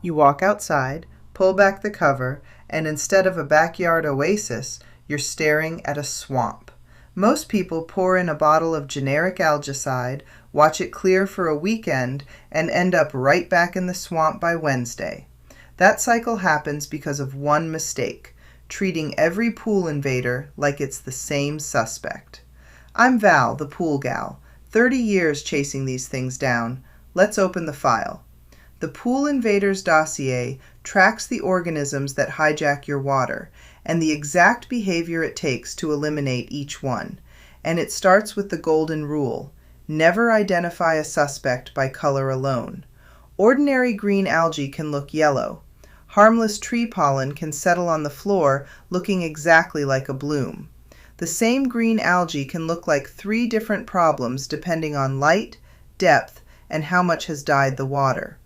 You walk outside, pull back the cover, and instead of a backyard oasis, you're staring at a swamp. Most people pour in a bottle of generic algicide, watch it clear for a weekend, and end up right back in the swamp by Wednesday. That cycle happens because of one mistake: treating every pool invader like it's the same suspect. I'm Val, the pool gal, 30 years chasing these things down. Let's open the file. The Pool Invaders dossier tracks the organisms that hijack your water and the exact behavior it takes to eliminate each one. And it starts with the golden rule: never identify a suspect by color alone. Ordinary green algae can look yellow. Harmless tree pollen can settle on the floor looking exactly like a bloom. The same green algae can look like 3 different problems depending on light, depth, and how much has dyed the water.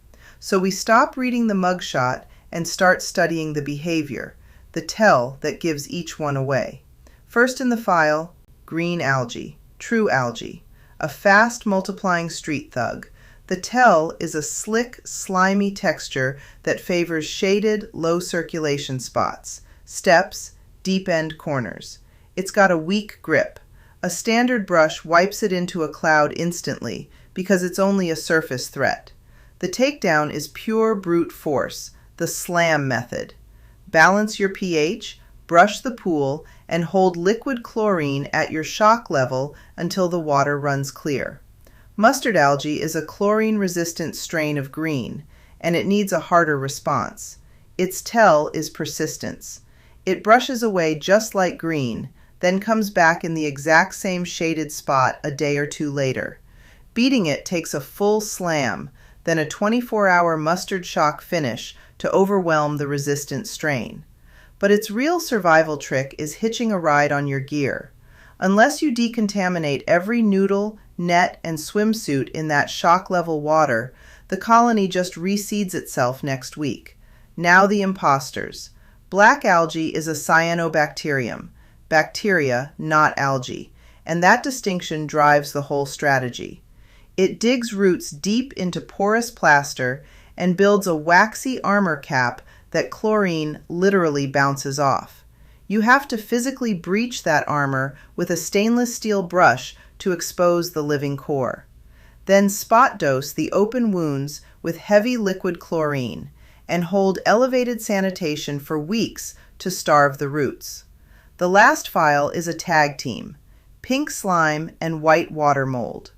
So we stop reading the mugshot and start studying the behavior, the tell that gives each one away. First in the file, green algae, true algae, a fast multiplying street thug. The tell is a slick, slimy texture that favors shaded, low circulation spots, steps, deep end corners. It's got a weak grip. A standard brush wipes it into a cloud instantly because it's only a surface threat. The takedown is pure brute force, the slam method. Balance your pH, brush the pool, and hold liquid chlorine at your shock level until the water runs clear. Mustard algae is a chlorine-resistant strain of green, and it needs a harder response. Its tell is persistence. It brushes away just like green, then comes back in the exact same shaded spot a day or 2 later. Beating it takes a full slam, then a 24-hour mustard shock finish to overwhelm the resistant strain. But its real survival trick is hitching a ride on your gear. Unless you decontaminate every noodle, net, and swimsuit in that shock-level water, the colony just reseeds itself next week. Now the imposters. Black algae is a cyanobacterium, bacteria, not algae, and that distinction drives the whole strategy. It digs roots deep into porous plaster and builds a waxy armor cap that chlorine literally bounces off. You have to physically breach that armor with a stainless steel brush to expose the living core. Then spot dose the open wounds with heavy liquid chlorine and hold elevated sanitation for weeks to starve the roots. The last file is a tag team: pink slime and white water mold.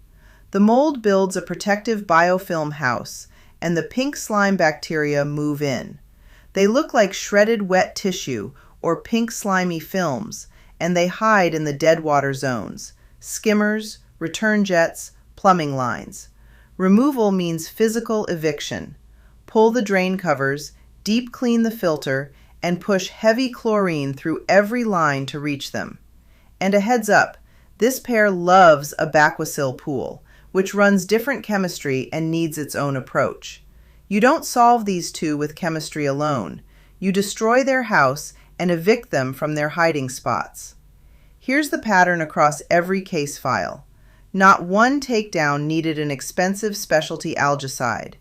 The mold builds a protective biofilm house, and the pink slime bacteria move in. They look like shredded wet tissue or pink slimy films, and they hide in the dead water zones: skimmers, return jets, plumbing lines. Removal means physical eviction. Pull the drain covers, deep clean the filter, and push heavy chlorine through every line to reach them. And a heads up, this pair loves a baquicil pool, which runs different chemistry and needs its own approach. You don't solve these two with chemistry alone. You destroy their house and evict them from their hiding spots. Here's the pattern across every case file. Not one takedown needed an expensive specialty algicide.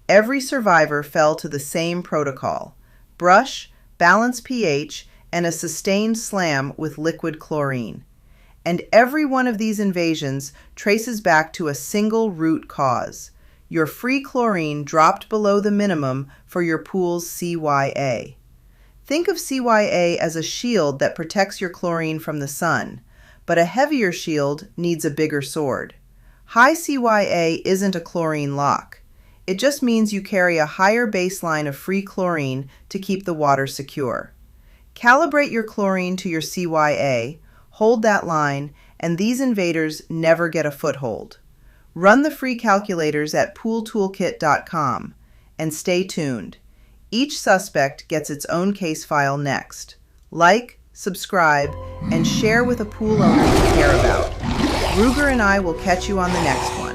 Every survivor fell to the same protocol: brush, balance pH, and a sustained slam with liquid chlorine. And every one of these invasions traces back to a single root cause: your free chlorine dropped below the minimum for your pool's CYA. Think of CYA as a shield that protects your chlorine from the sun, but a heavier shield needs a bigger sword. High CYA isn't a chlorine lock. It just means you carry a higher baseline of free chlorine to keep the water secure. Calibrate your chlorine to your CYA, hold that line, and these invaders never get a foothold. Run the free calculators at pooltoolkit.com and stay tuned. Each suspect gets its own case file next. Like, subscribe, and share with a pool owner you care about. Ruger and I will catch you on the next one.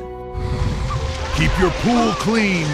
Keep your pool clean.